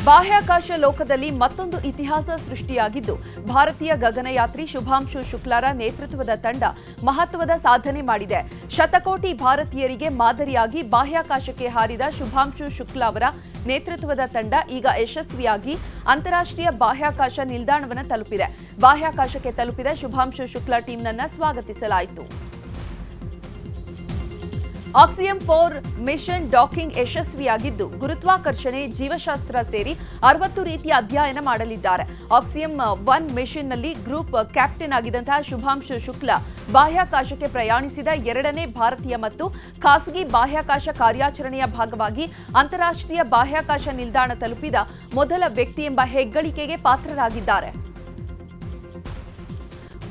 ಬಾಹ್ಯಾಕಾಶ ಲೋಕದಲ್ಲಿ ಮತ್ತೊಂದು ಇತಿಹಾಸ ಸೃಷ್ಟಿಯಾಗಿದ್ದು ಭಾರತೀಯ ಗಗನಯಾತ್ರಿ ಶುಭಾಂಶು ಶುಕ್ಲಾರ ನೇತೃತ್ವದ ತಂಡ ಮಹತ್ವದ ಸಾಧನೆ ಮಾಡಿದೆ. ಶತಕೋಟಿ ಭಾರತೀಯರಿಗೆ ಮಾದರಿಯಾಗಿ ಬಾಹ್ಯಾಕಾಶಕ್ಕೆ ಹಾರಿದ ಶುಭಾಂಶು ಶುಕ್ಲಾ ಅವರ ನೇತೃತ್ವದ ತಂಡ ಈಗ ಯಶಸ್ವಿಯಾಗಿ ಅಂತಾರಾಷ್ಟ್ರೀಯ ಬಾಹ್ಯಾಕಾಶ ನಿಲ್ದಾಣವನ್ನು ತಲುಪಿದೆ. ಬಾಹ್ಯಾಕಾಶಕ್ಕೆ ತಲುಪಿದ ಶುಭಾಂಶು ಶುಕ್ಲಾ ಟೀಮ್ನನ್ನು ಸ್ವಾಗತಿಸಲಾಯಿತು. ಆಕ್ಸಿಯಂ 4 ಮಿಷನ್ ಡಾಕಿಂಗ್ ಯಶಸ್ವಿಯಾಗಿದ್ದು ಗುರುತ್ವಾಕರ್ಷಣೆ, ಜೀವಶಾಸ್ತ್ರ ಸೇರಿ 60 ರೀತಿಯ ಅಧ್ಯಯನ ಮಾಡಲಿದ್ದಾರೆ. ಆಕ್ಸಿಯಂ 1 ಮಿಷನ್ನಲ್ಲಿ ಗ್ರೂಪ್ ಕ್ಯಾಪ್ಟನ್ ಆಗಿದ್ದಂತಹ ಶುಭಾಂಶು ಶುಕ್ಲಾ ಬಾಹ್ಯಾಕಾಶಕ್ಕೆ ಪ್ರಯಾಣಿಸಿದ ಎರಡನೇ ಭಾರತೀಯ ಮತ್ತು ಖಾಸಗಿ ಬಾಹ್ಯಾಕಾಶ ಕಾರ್ಯಾಚರಣೆಯ ಭಾಗವಾಗಿ ಅಂತಾರಾಷ್ಟ್ರೀಯ ಬಾಹ್ಯಾಕಾಶ ನಿಲ್ದಾಣ ತಲುಪಿದ ಮೊದಲ ವ್ಯಕ್ತಿ ಎಂಬ ಹೆಗ್ಗಳಿಕೆಗೆ ಪಾತ್ರರಾಗಿದ್ದಾರೆ.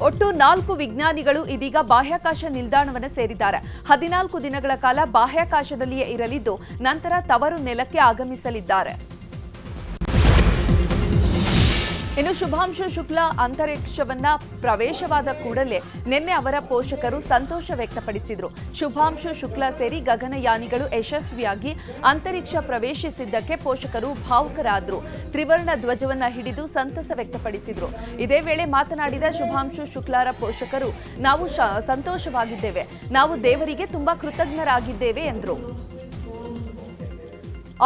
ಒಟ್ಟು 4 ವಿಜ್ಞಾನಿಗಳು ಇದೀಗ ಬಾಹ್ಯಾಕಾಶ ನಿಲ್ದಾಣವನ್ನು ಸೇರಿದ್ದಾರೆ. 14 ದಿನಗಳ ಕಾಲ ಬಾಹ್ಯಾಕಾಶದಲ್ಲಿಯೇ ಇರಲಿದ್ದು ನಂತರ ತವರು ನೆಲಕ್ಕೆ ಆಗಮಿಸಲಿದ್ದಾರೆ. ಇನ್ನು ಶುಭಾಂಶು ಶುಕ್ಲಾ ಅಂತರಿಕ್ಷವನ್ನ ಪ್ರವೇಶವಾದ ಕೂಡಲೇ ನಿನ್ನೆ ಅವರ ಪೋಷಕರು ಸಂತೋಷ ವ್ಯಕ್ತಪಡಿಸಿದರು. ಶುಭಾಂಶು ಶುಕ್ಲಾ ಸೇರಿ ಗಗನಯಾನಿಗಳು ಯಶಸ್ವಿಯಾಗಿ ಅಂತರಿಕ್ಷ ಪ್ರವೇಶಿಸಿದ್ದಕ್ಕೆ ಪೋಷಕರು ಭಾವುಕರಾದರು. ತ್ರಿವರ್ಣ ಧ್ವಜವನ್ನ ಹಿಡಿದು ಸಂತಸ ವ್ಯಕ್ತಪಡಿಸಿದರು. ಇದೇ ವೇಳೆ ಮಾತನಾಡಿದ ಶುಭಾಂಶು ಶುಕ್ಲಾರ ಪೋಷಕರು, ನಾವು ಸಂತೋಷವಾಗಿದ್ದೇವೆ, ನಾವು ದೇವರಿಗೆ ತುಂಬಾ ಕೃತಜ್ಞರಾಗಿದ್ದೇವೆ ಎಂದರು.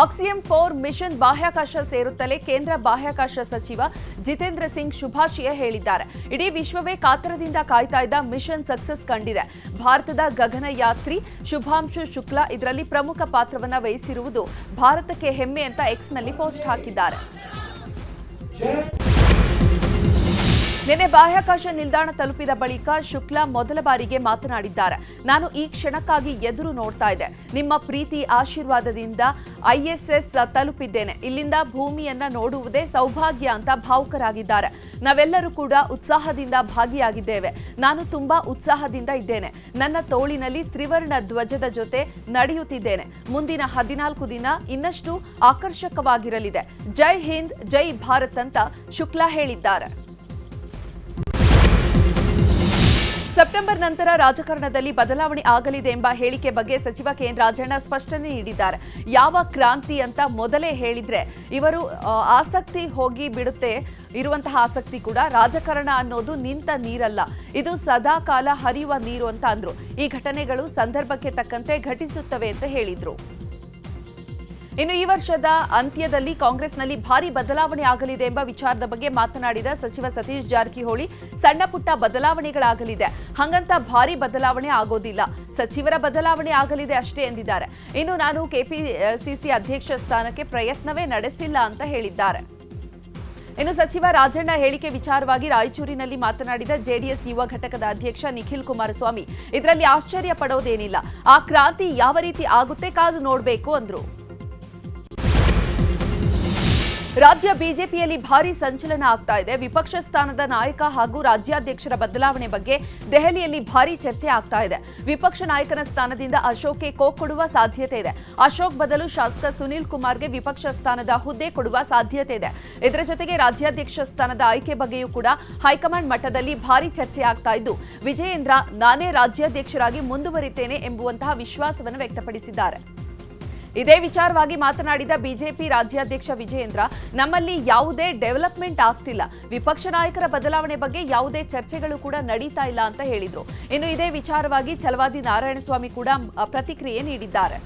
ಆಕ್ಸಿಯಂ 4 ಮಿಷನ್ ಬಾಹ್ಯಾಕಾಶ ಸೇರುತ್ತಲೇ ಕೇಂದ್ರ ಬಾಹ್ಯಾಕಾಶ ಸಚಿವ ಜಿತೇಂದ್ರ ಸಿಂಗ್ ಶುಭಾಶಯ ಹೇಳಿದ್ದಾರೆ. ಇಡೀ ವಿಶ್ವವೇ ಕಾತರದಿಂದ ಕಾಯ್ತಾ ಇದ್ದ ಮಿಷನ್ ಸಕ್ಸಸ್ ಕಂಡಿದೆ. ಭಾರತದ ಗಗನಯಾತ್ರಿ ಶುಭಾಂಶು ಶುಕ್ಲಾ ಇದರಲ್ಲಿ ಪ್ರಮುಖ ಪಾತ್ರವನ್ನು ವಹಿಸಿರುವುದು ಭಾರತಕ್ಕೆ ಹೆಮ್ಮೆ ಅಂತ ಎಕ್ಸ್ನಲ್ಲಿ ಪೋಸ್ಟ್ ಹಾಕಿದ್ದಾರೆ. ನಿನ್ನೆ ಬಾಹ್ಯಾಕಾಶ ನಿಲ್ದಾಣ ತಲುಪಿದ ಬಳಿಕ ಶುಕ್ಲಾ ಮೊದಲ ಬಾರಿಗೆ ಮಾತನಾಡಿದ್ದಾರೆ. ನಾನು ಈ ಕ್ಷಣಕ್ಕಾಗಿ ಎದುರು ನೋಡ್ತಾ ಇದ್ದೆ. ನಿಮ್ಮ ಪ್ರೀತಿ ಆಶೀರ್ವಾದದಿಂದ ISS ತಲುಪಿದ್ದೇನೆ. ಇಲ್ಲಿಂದ ಭೂಮಿಯನ್ನ ನೋಡುವುದೇ ಸೌಭಾಗ್ಯ ಅಂತ ಭಾವುಕರಾಗಿದ್ದಾರೆ. ನಾವೆಲ್ಲರೂ ಕೂಡ ಉತ್ಸಾಹದಿಂದ ಭಾಗಿಯಾಗಿದ್ದೇವೆ. ನಾನು ತುಂಬಾ ಉತ್ಸಾಹದಿಂದ ಇದ್ದೇನೆ. ನನ್ನ ತೋಳಿನಲ್ಲಿ ತ್ರಿವರ್ಣ ಧ್ವಜದ ಜೊತೆ ನಡೆಯುತ್ತಿದ್ದೇನೆ. ಮುಂದಿನ 14 ದಿನ ಇನ್ನಷ್ಟು ಆಕರ್ಷಕವಾಗಿರಲಿದೆ. ಜೈ ಹಿಂದ್, ಜೈ ಭಾರತ್ ಅಂತ ಶುಕ್ಲಾ ಹೇಳಿದ್ದಾರೆ. ಸೆಪ್ಟೆಂಬರ್ ನಂತರ ರಾಜಕಾರಣದಲ್ಲಿ ಬದಲಾವಣೆ ಆಗಲಿದೆ ಎಂಬ ಹೇಳಿಕೆ ಬಗ್ಗೆ ಸಚಿವ ಕೆಎನ್ ರಾಜಣ್ಣ ಸ್ಪಷ್ಟನೆ ನೀಡಿದ್ದಾರೆ. ಯಾವ ಕ್ರಾಂತಿ ಅಂತ ಮೊದಲೇ ಹೇಳಿದ್ರೆ ಇವರು ಆಸಕ್ತಿ ಹೋಗಿ ಬಿಡುತ್ತೆ. ಇರುವಂತಹ ಆಸಕ್ತಿ ಕೂಡ ರಾಜಕಾರಣ ಅನ್ನೋದು ನಿಂತ ನೀರಲ್ಲ, ಇದು ಸದಾ ಕಾಲ ಹರಿಯುವ ನೀರು ಅಂತ ಅಂದ್ರು. ಈ ಘಟನೆಗಳು ಸಂದರ್ಭಕ್ಕೆ ತಕ್ಕಂತೆ ಘಟಿಸುತ್ತವೆ ಅಂತ ಹೇಳಿದ್ರು. ಇನ್ನು ಈ ವರ್ಷದ ಅಂತ್ಯದಲ್ಲಿ ಕಾಂಗ್ರೆಸ್ನಲ್ಲಿ ಭಾರಿ ಬದಲಾವಣೆ ಆಗಲಿದೆ ಎಂಬ ವಿಚಾರದ ಬಗ್ಗೆ ಮಾತನಾಡಿದ ಸಚಿವ ಸತೀಶ್ ಜಾರಕಿಹೊಳಿ, ಸಣ್ಣ ಪುಟ್ಟ ಬದಲಾವಣೆಗಳಾಗಲಿದೆ, ಹಂಗಂತ ಭಾರಿ ಬದಲಾವಣೆ ಆಗೋದಿಲ್ಲ, ಸಚಿವರ ಬದಲಾವಣೆ ಆಗಲಿದೆ ಅಷ್ಟೇ ಎಂದಿದ್ದಾರೆ. ಇನ್ನು ನಾನು ಕೆಪಿಸಿಸಿ ಅಧ್ಯಕ್ಷ ಸ್ಥಾನಕ್ಕೆ ಪ್ರಯತ್ನವೇ ನಡೆಸಿಲ್ಲ ಅಂತ ಹೇಳಿದ್ದಾರೆ. ಇನ್ನು ಸಚಿವ ರಾಜಣ್ಣ ಹೇಳಿಕೆ ವಿಚಾರವಾಗಿ ರಾಯಚೂರಿನಲ್ಲಿ ಮಾತನಾಡಿದ ಜೆಡಿಎಸ್ ಯುವ ಘಟಕದ ಅಧ್ಯಕ್ಷ ನಿಖಿಲ್ ಕುಮಾರಸ್ವಾಮಿ, ಇದರಲ್ಲಿ ಆಶ್ಚರ್ಯ ಪಡೋದೇನಿಲ್ಲ, ಆ ಕ್ರಾಂತಿ ಯಾವ ರೀತಿ ಆಗುತ್ತೆ ಕಾದು ನೋಡಬೇಕು ಅಂದ್ರು. ರಾಜ್ಯ ಬಿಜೆಪಿಯಲ್ಲಿ ಭಾರಿ ಸಂಚಲನ ಆಗ್ತಾ ಇದೆ. ವಿಪಕ್ಷ ಸ್ಥಾನದ ನಾಯಕ ಹಾಗೂ ರಾಜ್ಯಾಧ್ಯಕ್ಷರ ಬದಲಾವಣೆ ಬಗ್ಗೆ ದೆಹಲಿಯಲ್ಲಿ ಭಾರಿ ಚರ್ಚೆ ಆಗ್ತಾ ಇದೆ. ವಿಪಕ್ಷ ನಾಯಕನ ಸ್ಥಾನದಿಂದ ಅಶೋಕ್ಗೆ ಕೊಡುವ ಸಾಧ್ಯತೆ ಇದೆ. ಅಶೋಕ್ ಬದಲು ಶಾಸಕ ಸುನೀಲ್ ಕುಮಾರ್ಗೆ ವಿಪಕ್ಷ ಸ್ಥಾನದ ಹುದ್ದೆ ಕೊಡುವ ಸಾಧ್ಯತೆ ಇದೆ. ಇದರ ಜೊತೆಗೆ ರಾಜ್ಯಾಧ್ಯಕ್ಷ ಸ್ಥಾನದ ಆಯ್ಕೆ ಬಗ್ಗೆಯೂ ಕೂಡ ಹೈಕಮಾಂಡ್ ಮಟ್ಟದಲ್ಲಿ ಭಾರಿ ಚರ್ಚೆ ಆಗ್ತಾ ಇದ್ದು, ವಿಜಯೇಂದ್ರ ನಾನೇ ರಾಜ್ಯಾಧ್ಯಕ್ಷರಾಗಿ ಮುಂದುವರಿತೇನೆ ಎಂಬುವಂತಹ ವಿಶ್ವಾಸವನ್ನು ವ್ಯಕ್ತಪಡಿಸಿದ್ದಾರೆ. ಇದೇ ವಿಚಾರವಾಗಿ ಮಾತನಾಡಿದ ಬಿಜೆಪಿ ರಾಜ್ಯಾಧ್ಯಕ್ಷ ವಿಜಯೇಂದ್ರ, ನಮ್ಮಲ್ಲಿ ಯಾವುದೇ ಡೆವಲಪ್ಮೆಂಟ್ ಆಗ್ತಿಲ್ಲ, ವಿಪಕ್ಷ ನಾಯಕರ ಬದಲಾವಣೆ ಬಗ್ಗೆ ಯಾವುದೇ ಚರ್ಚೆಗಳು ಕೂಡ ನಡೀತಾ ಇಲ್ಲ ಅಂತ ಹೇಳಿದ್ರು. ಇನ್ನು ಇದೇ ವಿಚಾರವಾಗಿ ಛಲವಾದಿ ನಾರಾಯಣಸ್ವಾಮಿ ಕೂಡ ಪ್ರತಿಕ್ರಿಯೆ ನೀಡಿದ್ದಾರೆ.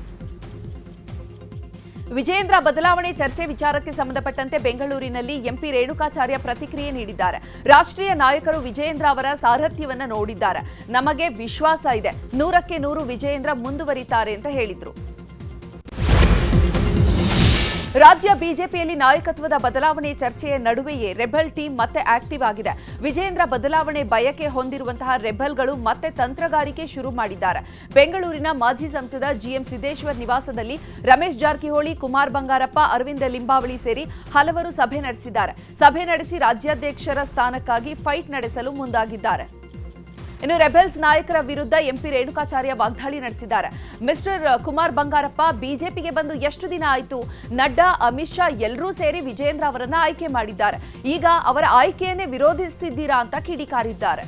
ವಿಜಯೇಂದ್ರ ಬದಲಾವಣೆ ಚರ್ಚೆ ವಿಚಾರಕ್ಕೆ ಸಂಬಂಧಪಟ್ಟಂತೆ ಬೆಂಗಳೂರಿನಲ್ಲಿ ಎಂಪಿ ರೇಣುಕಾಚಾರ್ಯ ಪ್ರತಿಕ್ರಿಯೆ ನೀಡಿದ್ದಾರೆ. ರಾಷ್ಟ್ರೀಯ ನಾಯಕರು ವಿಜಯೇಂದ್ರ ಅವರ ಸಾರಥ್ಯವನ್ನು ನೋಡಿದ್ದಾರೆ, ನಮಗೆ ವಿಶ್ವಾಸ ಇದೆ, 100ಕ್ಕೆ 100 ವಿಜಯೇಂದ್ರ ಮುಂದುವರಿತಾರೆ ಅಂತ ಹೇಳಿದ್ರು. ರಾಜ್ಯ ಬಿಜೆಪಿಯಲ್ಲಿ ನಾಯಕತ್ವದ ಬದಲಾವಣೆ ಚರ್ಚೆಯ ನಡುವೆಯೇ ರೆಬೆಲ್ ಟೀಮ್ ಮತ್ತೆ ಆಕ್ಟಿವ್ ಆಗಿದೆ. ವಿಜಯೇಂದ್ರ ಬದಲಾವಣೆ ಬಯಕೆ ಹೊಂದಿರುವಂತಹ ರೆಬೆಲ್ಗಳು ಮತ್ತೆ ತಂತ್ರಗಾರಿಕೆ ಶುರು ಮಾಡಿದ್ದಾರೆ. ಬೆಂಗಳೂರಿನ ಮಾಜಿ ಸಂಸದ ಜಿಎಂ ಸಿದ್ದೇಶ್ವರ್ ನಿವಾಸದಲ್ಲಿ ರಮೇಶ್ ಜಾರಕಿಹೊಳಿ, ಕುಮಾರ್ ಬಂಗಾರಪ್ಪ, ಅರವಿಂದ ಲಿಂಬಾವಳಿ ಸೇರಿ ಹಲವರು ಸಭೆ ನಡೆಸಿದ್ದಾರೆ. ಸಭೆ ನಡೆಸಿ ರಾಜ್ಯಾಧ್ಯಕ್ಷರ ಸ್ಥಾನಕ್ಕಾಗಿ ಫೈಟ್ ನಡೆಸಲು ಮುಂದಾಗಿದ್ದಾರೆ. ಇನ್ನು ರೆಬೆಲ್ಸ್ ನಾಯಕರ ವಿರುದ್ಧ ಎಂಪಿ ರೇಣುಕಾಚಾರ್ಯ ವಾಗ್ದಾಳಿ ನಡೆಸಿದ್ದಾರೆ. ಮಿಸ್ಟರ್ ಕುಮಾರ್ ಬಂಗಾರಪ್ಪ, ಬಿಜೆಪಿಗೆ ಬಂದು ಎಷ್ಟು ದಿನ ಆಯಿತು? ನಡ್ಡಾ, ಅಮಿತ್ ಶಾ ಎಲ್ಲರೂ ಸೇರಿ ವಿಜಯೇಂದ್ರ ಅವರನ್ನ ಆಯ್ಕೆ ಮಾಡಿದ್ದಾರೆ. ಈಗ ಅವರ ಆಯ್ಕೆಯನ್ನೇ ವಿರೋಧಿಸುತ್ತಿದ್ದೀರಾ ಅಂತ ಕಿಡಿಕಾರಿದ್ದಾರೆ.